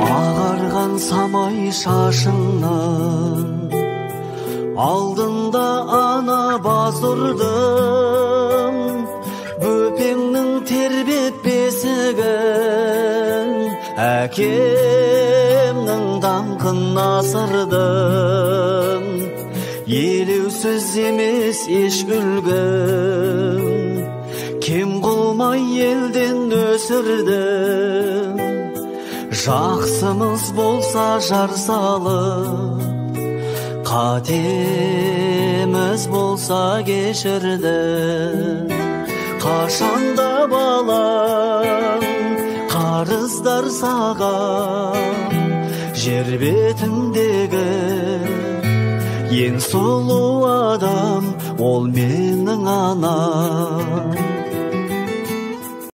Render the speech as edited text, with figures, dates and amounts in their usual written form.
Ағарған самай шашыңнан алдында ана баз ұрдым, бөпеңнің тербеп бесігін, әкемнің даңқын асырдым. Елеусіз емес еш күлгін, кем қылмай елден өсірдім. Жақсымыз болса жар салып, қатеміз болса кешірді. Қашанда балам қарыздар саған, жер бетіндегі ең сұлу адам ол менің анам.